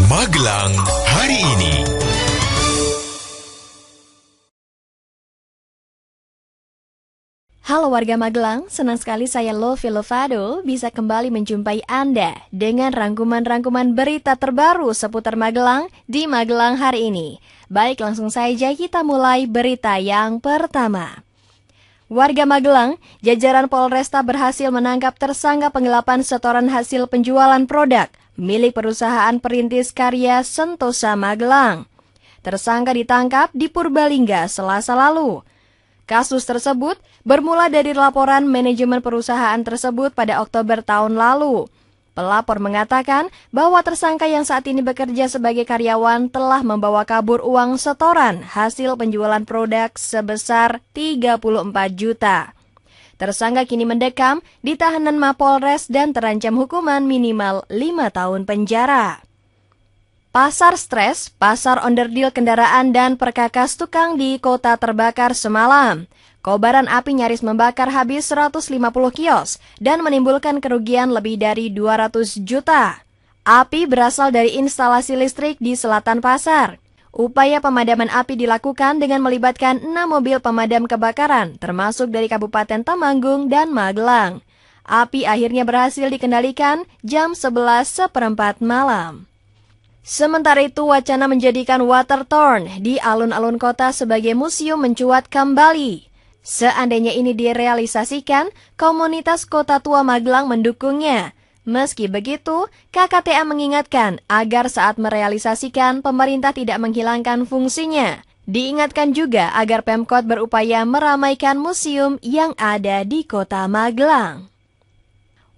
Magelang hari ini. Halo warga Magelang, senang sekali saya Lovi Lovado bisa kembali menjumpai Anda dengan rangkuman-rangkuman berita terbaru seputar Magelang di Magelang hari ini. Baik, langsung saja kita mulai berita yang pertama. Warga Magelang, jajaran Polresta berhasil menangkap tersangka penggelapan setoran hasil penjualan produk milik perusahaan perintis karya Sentosa Magelang. Tersangka ditangkap di Purbalingga Selasa lalu. Kasus tersebut bermula dari laporan manajemen perusahaan tersebut pada Oktober tahun lalu. Pelapor mengatakan bahwa tersangka yang saat ini bekerja sebagai karyawan telah membawa kabur uang setoran hasil penjualan produk sebesar 34 juta. Tersangka kini mendekam di tahanan Mapolres dan terancam hukuman minimal 5 tahun penjara. Pasar stres, pasar onderdil kendaraan dan perkakas tukang di kota terbakar semalam. Kobaran api nyaris membakar habis 150 kios dan menimbulkan kerugian lebih dari 200 juta. Api berasal dari instalasi listrik di selatan pasar. Upaya pemadaman api dilakukan dengan melibatkan 6 mobil pemadam kebakaran, termasuk dari Kabupaten Temanggung dan Magelang. Api akhirnya berhasil dikendalikan jam 11:15 malam. Sementara itu, wacana menjadikan Waterthorn di alun-alun kota sebagai museum mencuat kembali. Seandainya ini direalisasikan, komunitas Kota Tua Magelang mendukungnya. Meski begitu, KKTA mengingatkan agar saat merealisasikan, pemerintah tidak menghilangkan fungsinya. Diingatkan juga agar Pemkot berupaya meramaikan museum yang ada di Kota Magelang.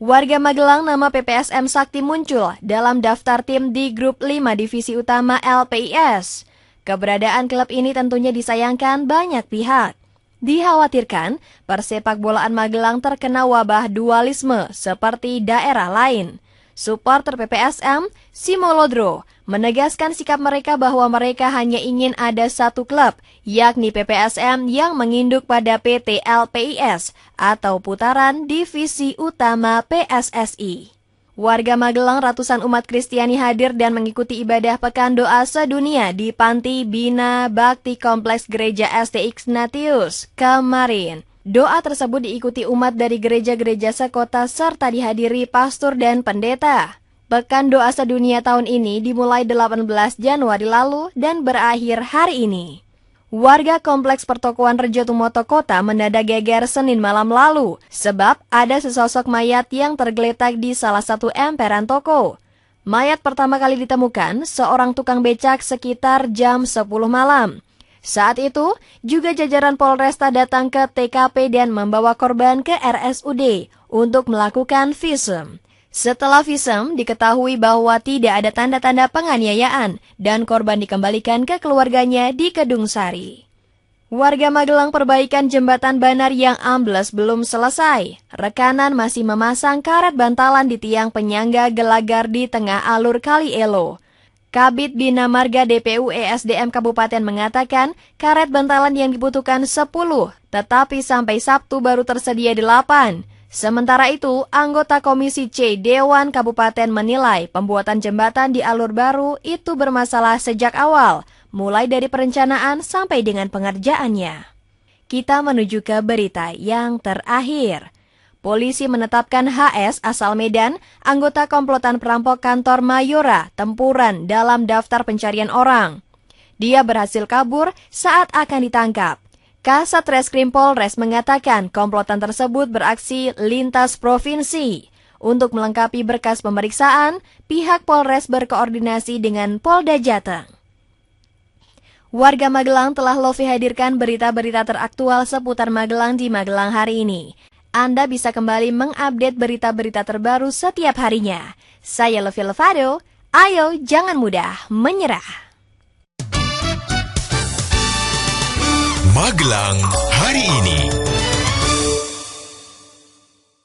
Warga Magelang nama PPSM Sakti muncul dalam daftar tim di grup 5 divisi utama LPIS. Keberadaan klub ini tentunya disayangkan banyak pihak. Dikhawatirkan persepak bolaan Magelang terkena wabah dualisme seperti daerah lain. Supporter PPSM, Simolodro, menegaskan sikap mereka bahwa mereka hanya ingin ada satu klub, yakni PPSM yang menginduk pada PT LPIS atau putaran divisi utama PSSI. Warga Magelang ratusan umat Kristiani hadir dan mengikuti ibadah Pekan Doa Sedunia di Panti Bina Bakti Kompleks Gereja ST Ignatius kemarin. Doa tersebut diikuti umat dari gereja-gereja sekota serta dihadiri pastor dan pendeta. Pekan Doa Sedunia tahun ini dimulai 18 Januari lalu dan berakhir hari ini. Warga Kompleks Pertokoan Rejo Tumoto Kota mendadak geger Senin malam lalu sebab ada sesosok mayat yang tergeletak di salah satu emperan toko. Mayat pertama kali ditemukan seorang tukang becak sekitar jam 10 malam. Saat itu, juga jajaran Polresta datang ke TKP dan membawa korban ke RSUD untuk melakukan visum. Setelah visum, diketahui bahwa tidak ada tanda-tanda penganiayaan dan korban dikembalikan ke keluarganya di Kedung Sari. Warga Magelang perbaikan jembatan Banar yang ambles belum selesai. Rekanan masih memasang karet bantalan di tiang penyangga Gelagar di tengah alur Kali Elo. Kabid Bina Marga DPU ESDM Kabupaten mengatakan karet bantalan yang dibutuhkan 10, tetapi sampai Sabtu baru tersedia 8. Sementara itu, anggota Komisi C Dewan Kabupaten menilai pembuatan jembatan di alur baru itu bermasalah sejak awal, mulai dari perencanaan sampai dengan pengerjaannya. Kita menuju ke berita yang terakhir. Polisi menetapkan HS asal Medan, anggota komplotan perampok kantor Mayora, Tempuran dalam daftar pencarian orang. Dia berhasil kabur saat akan ditangkap. Kasat Reskrim Polres mengatakan komplotan tersebut beraksi lintas provinsi. Untuk melengkapi berkas pemeriksaan, pihak Polres berkoordinasi dengan Polda Jateng. Warga Magelang telah Lovi hadirkan berita-berita teraktual seputar Magelang di Magelang hari ini. Anda bisa kembali mengupdate berita-berita terbaru setiap harinya. Saya Lovi Lovado, ayo jangan mudah menyerah. Magelang hari ini.